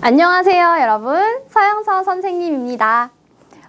안녕하세요, 여러분. 서영서 선생님입니다.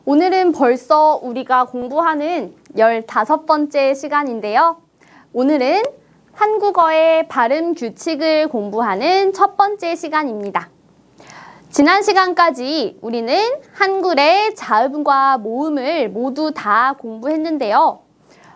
오늘은 벌써 우리가 공부하는 15번째 시간인데요. 오늘은 한국어의 발음 규칙을 공부하는 첫 번째 시간입니다. 지난 시간까지 우리는 한글의 자음과 모음을 모두 다 공부했는데요.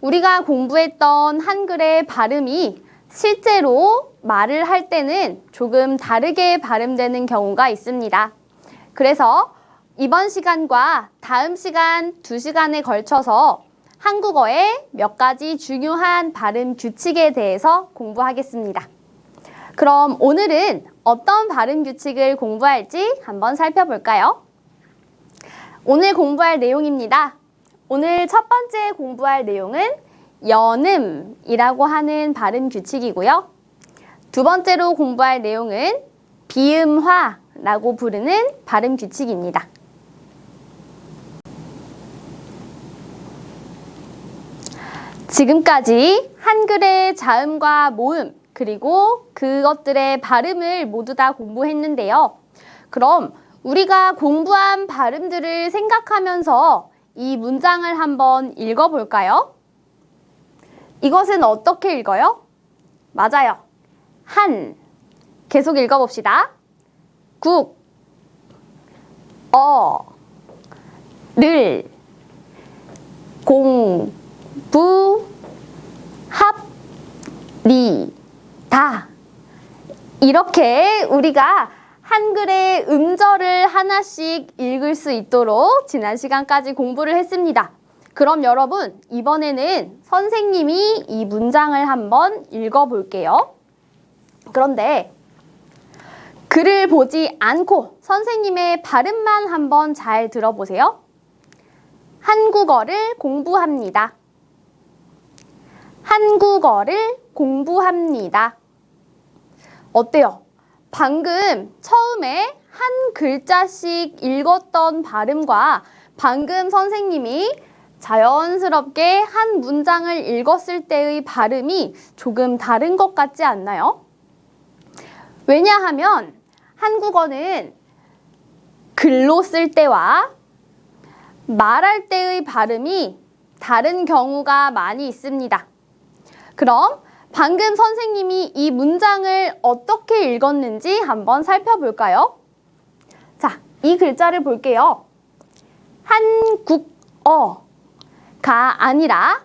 우리가 공부했던 한글의 발음이 실제로 말을 할 때는 조금 다르게 발음되는 경우가 있습니다. 그래서 이번 시간과 다음 시간 2시간에 걸쳐서 한국어의 몇 가지 중요한 발음 규칙에 대해서 공부하겠습니다. 그럼 오늘은 어떤 발음 규칙을 공부할지 한번 살펴볼까요? 오늘 공부할 내용입니다. 오늘 첫 번째 공부할 내용은 연음이라고 하는 발음 규칙이고요. 두 번째로 공부할 내용은 비음화라고 부르는 발음 규칙입니다. 지금까지 한글의 자음과 모음, 그리고 그것들의 발음을 모두 다 공부했는데요. 그럼 우리가 공부한 발음들을 생각하면서 이 문장을 한번 읽어볼까요? 이것은 어떻게 읽어요? 맞아요. 한. 계속 읽어봅시다. 국, 를, 공, 부, 합, 리, 다. 이렇게 우리가 한글의 음절을 하나씩 읽을 수 있도록 지난 시간까지 공부를 했습니다. 그럼 여러분, 이번에는 선생님이 이 문장을 한번 읽어볼게요. 그런데 글을 보지 않고 선생님의 발음만 한번 잘 들어보세요. 한국어를 공부합니다. 한국어를 공부합니다. 어때요? 방금 처음에 한 글자씩 읽었던 발음과 방금 선생님이 자연스럽게 한 문장을 읽었을 때의 발음이 조금 다른 것 같지 않나요? 왜냐하면 한국어는 글로 쓸 때와 말할 때의 발음이 다른 경우가 많이 있습니다. 그럼 방금 선생님이 이 문장을 어떻게 읽었는지 한번 살펴볼까요? 자, 이 글자를 볼게요. 한국어가 아니라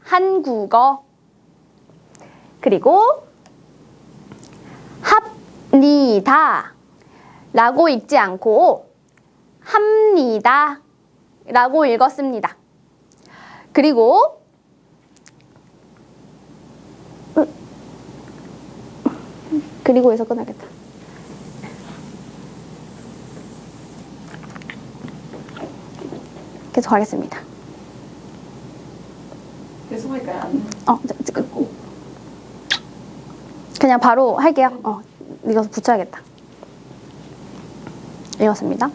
한국어. 그리고 합니다 라고 읽지 않고 합니다 라고 읽었습니다. 그리고 그리고에서 끝나겠다. 계속 하겠습니다. 계속 할까요? 그냥 바로 할게요. 이거 붙여야겠다. 읽었습니다.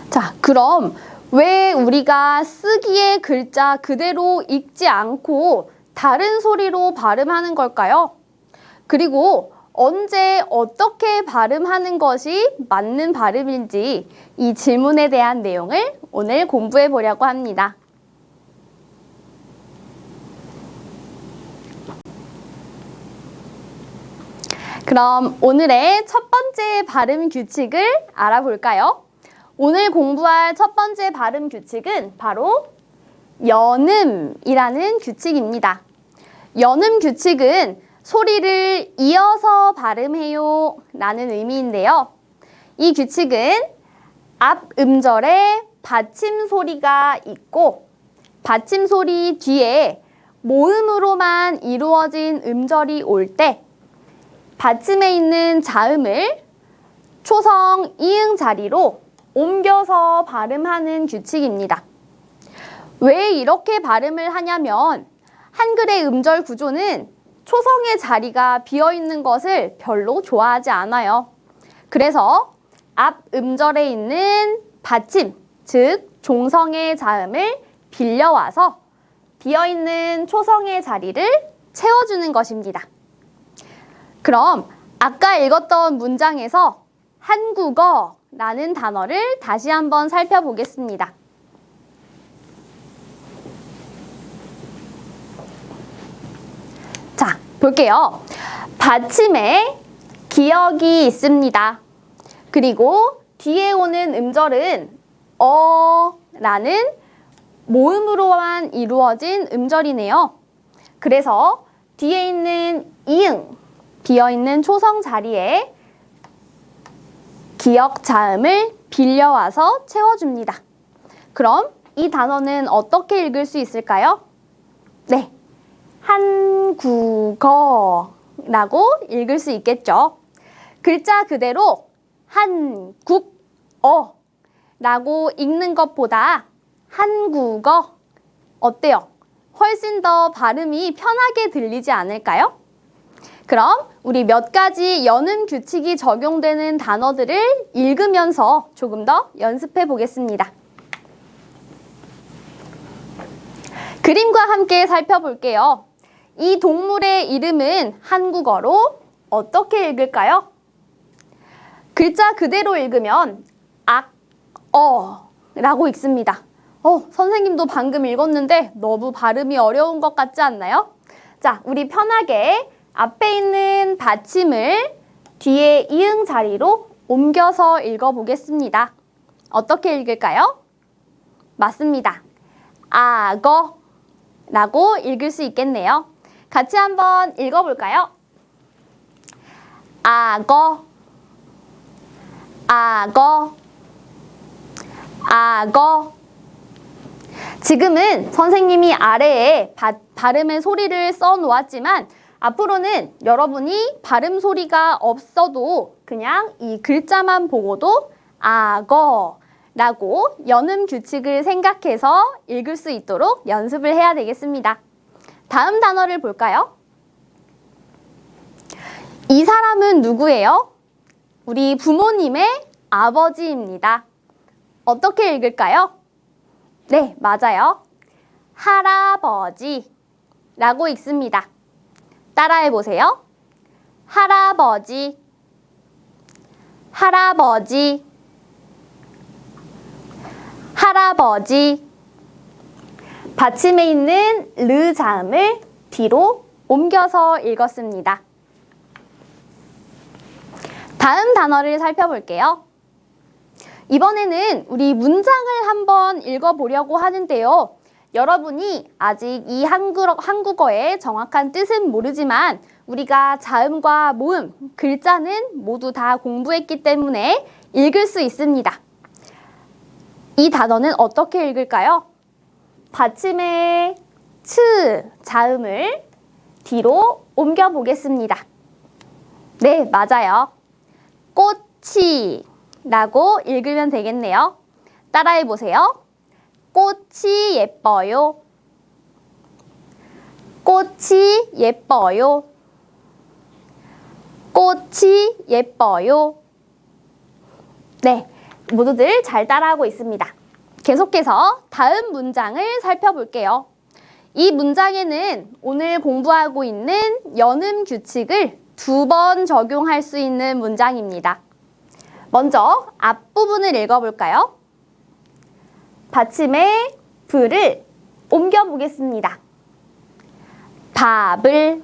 자, 그럼 왜 우리가 쓰기의 글자 그대로 읽지 않고 다른 소리로 발음하는 걸까요? 그리고 언제 어떻게 발음하는 것이 맞는 발음인지 이 질문에 대한 내용을 오늘 공부해 보려고 합니다. 그럼 오늘의 첫 번째 발음 규칙을 알아볼까요? 오늘 공부할 첫 번째 발음 규칙은 바로 연음이라는 규칙입니다. 연음 규칙은 소리를 이어서 발음해요 라는 의미인데요. 이 규칙은 앞 음절에 받침 소리가 있고 받침 소리 뒤에 모음으로만 이루어진 음절이 올 때 받침에 있는 자음을 초성 이응 자리로 옮겨서 발음하는 규칙입니다. 왜 이렇게 발음을 하냐면 한글의 음절 구조는 초성의 자리가 비어있는 것을 별로 좋아하지 않아요. 그래서 앞 음절에 있는 받침, 즉 종성의 자음을 빌려와서 비어있는 초성의 자리를 채워주는 것입니다. 그럼 아까 읽었던 문장에서 한국어라는 단어를 다시 한번 살펴보겠습니다. 자, 볼게요. 받침에 기역이 있습니다. 그리고 뒤에 오는 음절은 라는 모음으로만 이루어진 음절이네요. 그래서 뒤에 있는 이응, 비어있는 초성 자리에 기역 자음을 빌려와서 채워줍니다. 그럼 이 단어는 어떻게 읽을 수 있을까요? 네, 한국어라고 읽을 수 있겠죠. 글자 그대로 한국어라고 읽는 것보다 한국어 어때요? 훨씬 더 발음이 편하게 들리지 않을까요? 그럼 우리 몇 가지 연음 규칙이 적용되는 단어들을 읽으면서 조금 더 연습해 보겠습니다. 그림과 함께 살펴볼게요. 이 동물의 이름은 한국어로 어떻게 읽을까요? 글자 그대로 읽으면 라고 읽습니다. 선생님도 방금 읽었는데 너무 발음이 어려운 것 같지 않나요? 자, 우리 편하게 앞에 있는 받침을 뒤에 이응 자리로 옮겨서 읽어보겠습니다. 어떻게 읽을까요? 맞습니다. 악어라고 읽을 수 있겠네요. 같이 한번 읽어볼까요? 악어, 악어, 악어. 지금은 선생님이 아래에 발음의 소리를 써 놓았지만 앞으로는 여러분이 발음 소리가 없어도 그냥 이 글자만 보고도 악어라고 연음 규칙을 생각해서 읽을 수 있도록 연습을 해야 되겠습니다. 다음 단어를 볼까요? 이 사람은 누구예요? 우리 부모님의 아버지입니다. 어떻게 읽을까요? 네, 맞아요. 할아버지라고 읽습니다. 따라해 보세요. 할아버지, 할아버지, 할아버지. 받침에 있는 르 자음을 뒤로 옮겨서 읽었습니다. 다음 단어를 살펴볼게요. 이번에는 우리 문장을 한번 읽어보려고 하는데요. 여러분이 아직 이 한국어의 정확한 뜻은 모르지만 우리가 자음과 모음, 글자는 모두 다 공부했기 때문에 읽을 수 있습니다. 이 단어는 어떻게 읽을까요? 받침의 츠 자음을 뒤로 옮겨보겠습니다. 네, 맞아요. 꽃이라고 읽으면 되겠네요. 따라해 보세요. 꽃이 예뻐요. 꽃이 예뻐요. 꽃이 예뻐요. 네, 모두들 잘 따라하고 있습니다. 계속해서 다음 문장을 살펴볼게요. 이 문장에는 오늘 공부하고 있는 연음 규칙을 2번 적용할 수 있는 문장입니다. 먼저 앞부분을 읽어볼까요? 받침의 불을 옮겨보겠습니다. 밥을,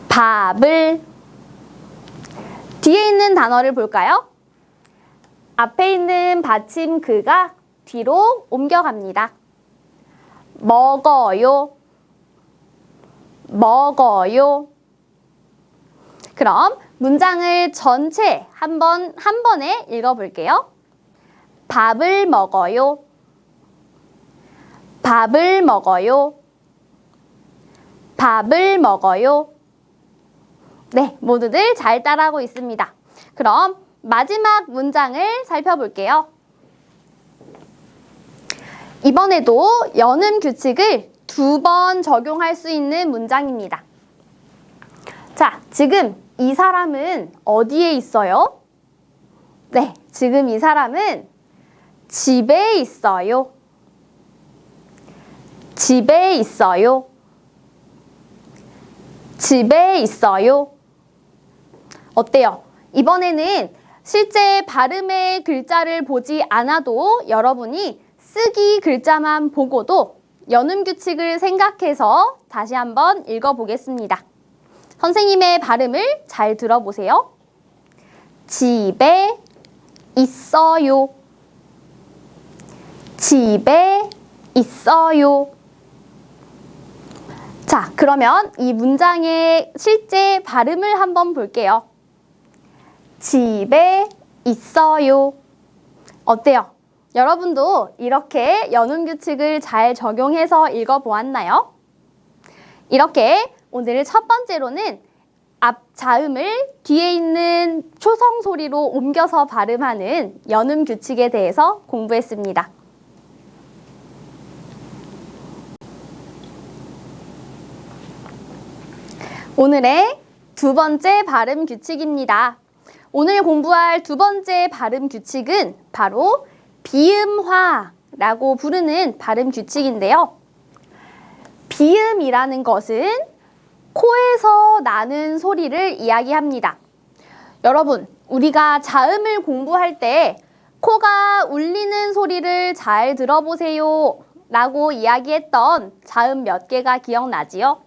밥을. 뒤에 있는 단어를 볼까요? 앞에 있는 받침 그가 뒤로 옮겨갑니다. 먹어요, 먹어요. 그럼 문장을 전체 한 번에 읽어볼게요. 밥을 먹어요. 밥을 먹어요. 밥을 먹어요. 네, 모두들 잘 따라하고 있습니다. 그럼 마지막 문장을 살펴볼게요. 이번에도 연음 규칙을 2번 적용할 수 있는 문장입니다. 자, 지금 이 사람은 어디에 있어요? 네, 지금 이 사람은 집에 있어요. 집에 있어요. 집에 있어요. 어때요? 이번에는 실제 발음의 글자를 보지 않아도 여러분이 쓰기 글자만 보고도 연음 규칙을 생각해서 다시 한번 읽어보겠습니다. 선생님의 발음을 잘 들어보세요. 집에 있어요. 집에 있어요. 자, 그러면 이 문장의 실제 발음을 한번 볼게요. 집에 있어요. 어때요? 여러분도 이렇게 연음 규칙을 잘 적용해서 읽어보았나요? 이렇게 오늘 첫 번째로는 앞 자음을 뒤에 있는 초성 소리로 옮겨서 발음하는 연음 규칙에 대해서 공부했습니다. 오늘의 두 번째 발음 규칙입니다. 오늘 공부할 두 번째 발음 규칙은 바로 비음화라고 부르는 발음 규칙인데요. 비음이라는 것은 코에서 나는 소리를 이야기합니다. 여러분, 우리가 자음을 공부할 때 코가 울리는 소리를 잘 들어보세요 라고 이야기했던 자음 몇 개가 기억나지요?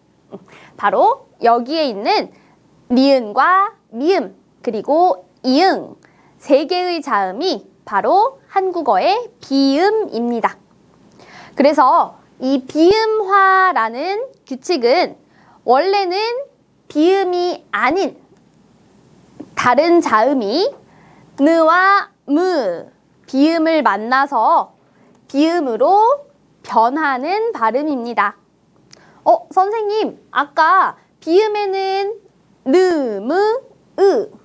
바로 여기에 있는 니은과 미음 그리고 이응 세 개의 자음이 바로 한국어의 비음입니다. 그래서 이 비음화라는 규칙은 원래는 비음이 아닌 다른 자음이 느와 무 비음을 만나서 비음으로 변하는 발음입니다. 선생님, 아까 비음에는 느, 무, 으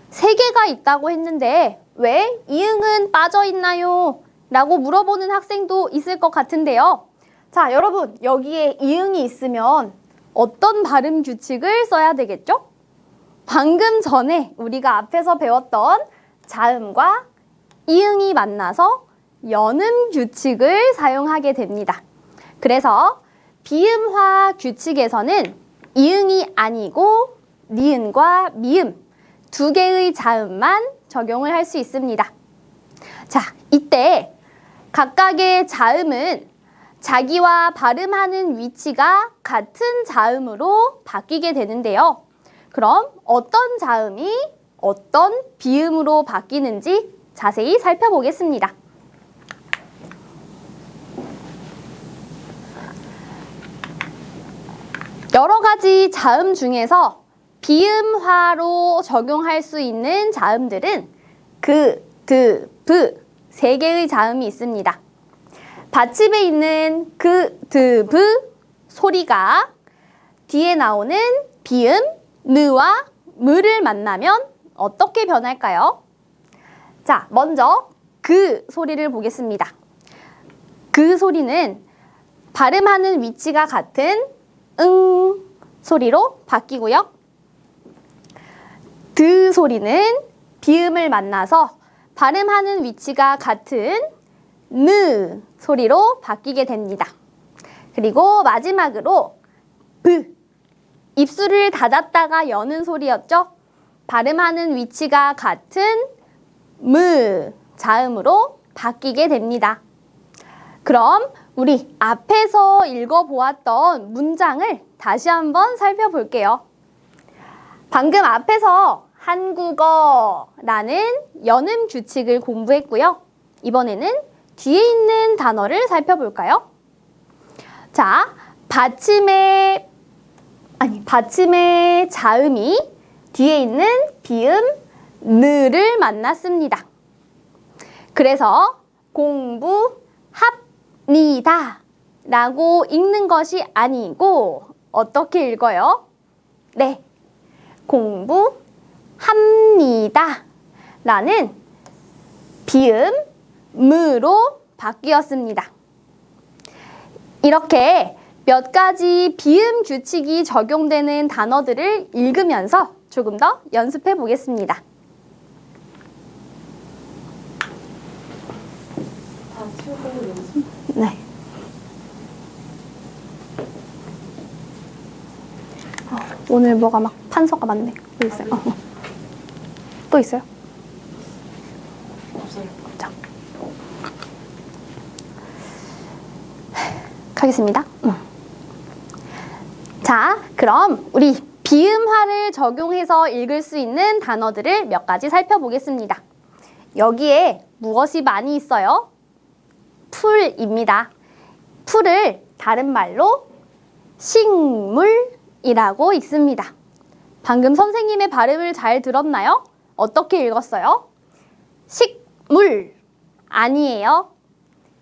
세 개가 있다고 했는데 왜 이응은 빠져 있나요? 라고 물어보는 학생도 있을 것 같은데요. 자, 여러분, 여기에 이응이 있으면 어떤 발음 규칙을 써야 되겠죠? 방금 전에 우리가 앞에서 배웠던 자음과 이응이 만나서 연음 규칙을 사용하게 됩니다. 그래서 비음화 규칙에서는 이응이 아니고 니은과 미음 두 개의 자음만 적용을 할 수 있습니다. 자, 이때 각각의 자음은 자기와 발음하는 위치가 같은 자음으로 바뀌게 되는데요. 그럼 어떤 자음이 어떤 비음으로 바뀌는지 자세히 살펴보겠습니다. 여러 가지 자음 중에서 비음화로 적용할 수 있는 자음들은 그, 드, 브 세 개의 자음이 있습니다. 받침에 있는 그, 드, 브 소리가 뒤에 나오는 비음, 느와 무를 만나면 어떻게 변할까요? 자, 먼저 그 소리를 보겠습니다. 그 소리는 발음하는 위치가 같은 응 소리로 바뀌고요. 드 소리는 비음을 만나서 발음하는 위치가 같은 느 소리로 바뀌게 됩니다. 그리고 마지막으로 브, 입술을 닫았다가 여는 소리였죠? 발음하는 위치가 같은 무 자음으로 바뀌게 됩니다. 그럼 우리 앞에서 읽어보았던 문장을 다시 한번 살펴볼게요. 방금 앞에서 한국어라는 연음 규칙을 공부했고요. 이번에는 뒤에 있는 단어를 살펴볼까요? 자, 받침의 자음이 뒤에 있는 비음 느를 만났습니다. 그래서 공부합니다 라고 읽는 것이 아니고 어떻게 읽어요? 네, 공부합니다 라는 비음 무로 바뀌었습니다. 이렇게 몇 가지 비음 규칙이 적용되는 단어들을 읽으면서 조금 더 연습해 보겠습니다. 네. 오늘 뭐가 막 판서가 많네. 글쎄. 또 있어요? 없어요. 자. 가겠습니다. 자, 그럼 우리 비음화를 적용해서 읽을 수 있는 단어들을 몇 가지 살펴보겠습니다. 여기에 무엇이 많이 있어요? 풀입니다. 풀을 다른 말로 식물이라고 읽습니다. 방금 선생님의 발음을 잘 들었나요? 어떻게 읽었어요? 식물 아니에요.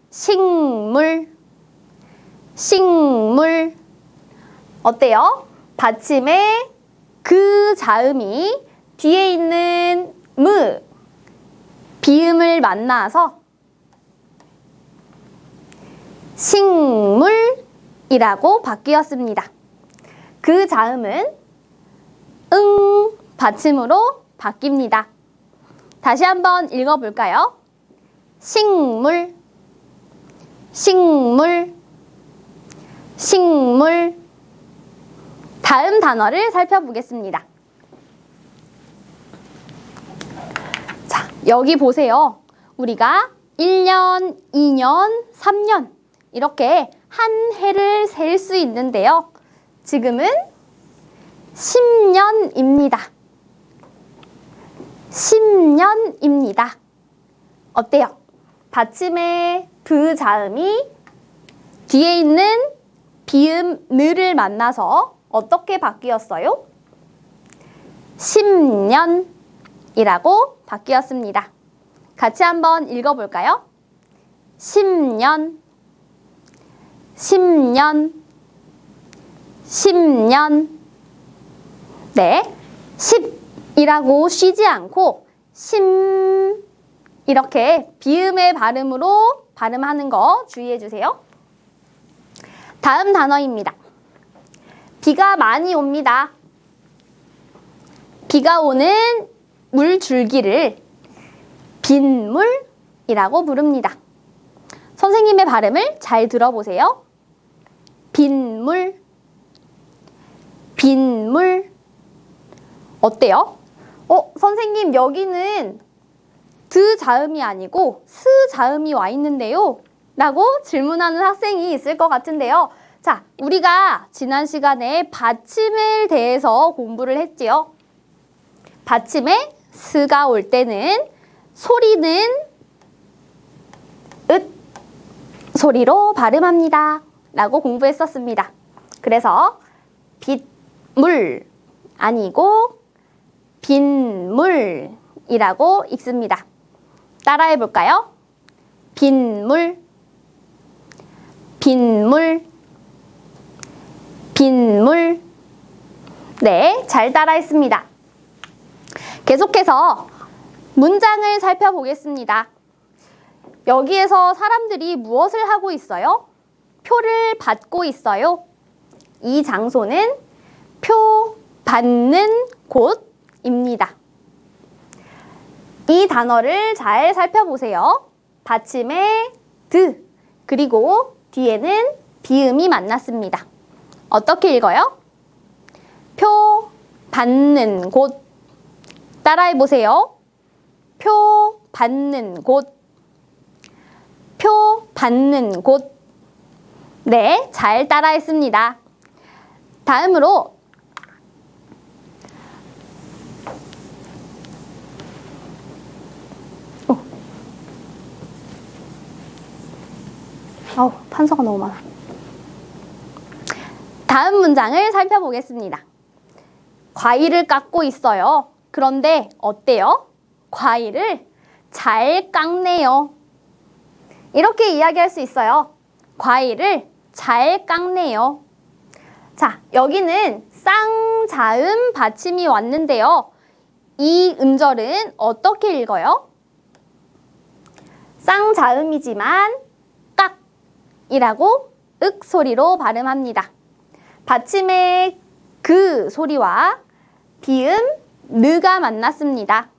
식물, 식물. 어때요? 받침의 그 자음이 뒤에 있는 무, 비음을 만나서 식물이라고 바뀌었습니다. 그 자음은 응 받침으로 바뀝니다. 다시 한번 읽어볼까요? 식물, 식물, 식물. 다음 단어를 살펴보겠습니다. 자, 여기 보세요. 우리가 1년, 2년, 3년 이렇게 한 해를 셀 수 있는데요. 지금은 10년입니다. 10년입니다. 어때요? 받침의 브 자음이 뒤에 있는 비음 느를 만나서 어떻게 바뀌었어요? 10년이라고 바뀌었습니다. 같이 한번 읽어볼까요? 10년, 10년, 10년. 네, 10이라고 쉬지 않고 심 이렇게 비음의 발음으로 발음하는 거 주의해 주세요. 다음 단어입니다. 비가 많이 옵니다. 비가 오는 물줄기를 빗물이라고 부릅니다. 선생님의 발음을 잘 들어보세요. 빗물, 빗물. 어때요? 선생님 여기는 드 자음이 아니고 스 자음이 와 있는데요. 라고 질문하는 학생이 있을 것 같은데요. 자, 우리가 지난 시간에 받침에 대해서 공부를 했지요. 받침에 스가 올 때는 소리는 으 소리로 발음합니다. 라고 공부했었습니다. 그래서 빗물 아니고 빗물이라고 읽습니다. 따라해 볼까요? 빗물, 빗물, 빗물. 네, 잘 따라했습니다. 계속해서 문장을 살펴보겠습니다. 여기에서 사람들이 무엇을 하고 있어요? 표를 받고 있어요. 이 장소는 표 받는 곳입니다. 이 단어를 잘 살펴보세요. 받침의 드, 그리고 뒤에는 비음이 만났습니다. 어떻게 읽어요? 표 받는 곳. 따라해보세요. 표 받는 곳. 표 받는 곳. 네, 잘 따라했습니다. 다음으로 탄소가 너무 많아. 다음 문장을 살펴보겠습니다. 과일을 깎고 있어요. 그런데 어때요? 과일을 잘 깎네요. 이렇게 이야기할 수 있어요. 과일을 잘 깎네요. 자, 여기는 쌍자음 받침이 왔는데요. 이 음절은 어떻게 읽어요? 쌍자음이지만 깍 이라고 윽 소리로 발음합니다. 받침의 그 소리와 비음 느가 만났습니다.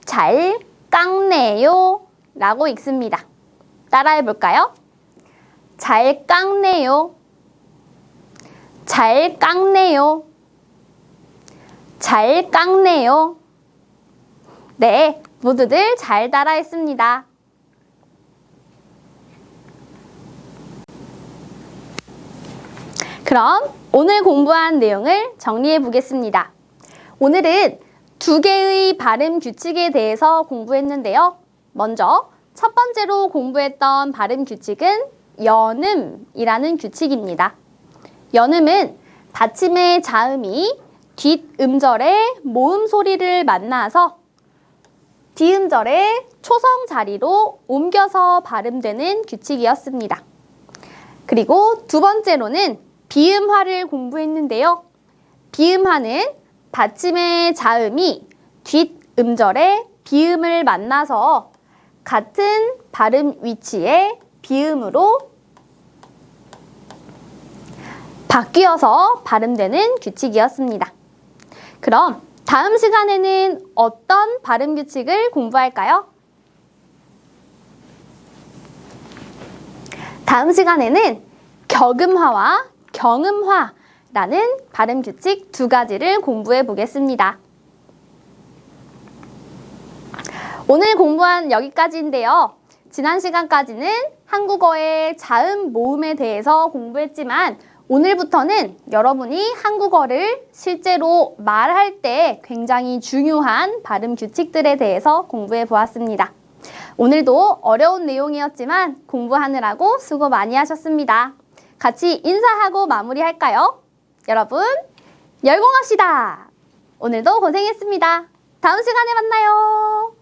잘 깎네요 라고 읽습니다. 따라해 볼까요? 잘 깎네요. 잘 깎네요. 잘 깎네요. 네, 모두들 잘 따라했습니다. 그럼 오늘 공부한 내용을 정리해 보겠습니다. 오늘은 두 개의 발음 규칙에 대해서 공부했는데요. 먼저 첫 번째로 공부했던 발음 규칙은 연음이라는 규칙입니다. 연음은 받침의 자음이 뒷음절의 모음 소리를 만나서 뒤음절의 초성 자리로 옮겨서 발음되는 규칙이었습니다. 그리고 두 번째로는 비음화를 공부했는데요. 비음화는 받침의 자음이 뒷음절의 비음을 만나서 같은 발음 위치의 비음으로 바뀌어서 발음되는 규칙이었습니다. 그럼 다음 시간에는 어떤 발음 규칙을 공부할까요? 다음 시간에는 격음화와 경음화라는 발음 규칙 두 가지를 공부해 보겠습니다. 오늘 공부한 여기까지인데요. 지난 시간까지는 한국어의 자음 모음에 대해서 공부했지만 오늘부터는 여러분이 한국어를 실제로 말할 때 굉장히 중요한 발음 규칙들에 대해서 공부해 보았습니다. 오늘도 어려운 내용이었지만 공부하느라고 수고 많이 하셨습니다. 같이 인사하고 마무리할까요? 여러분, 열공합시다! 오늘도 고생했습니다. 다음 시간에 만나요.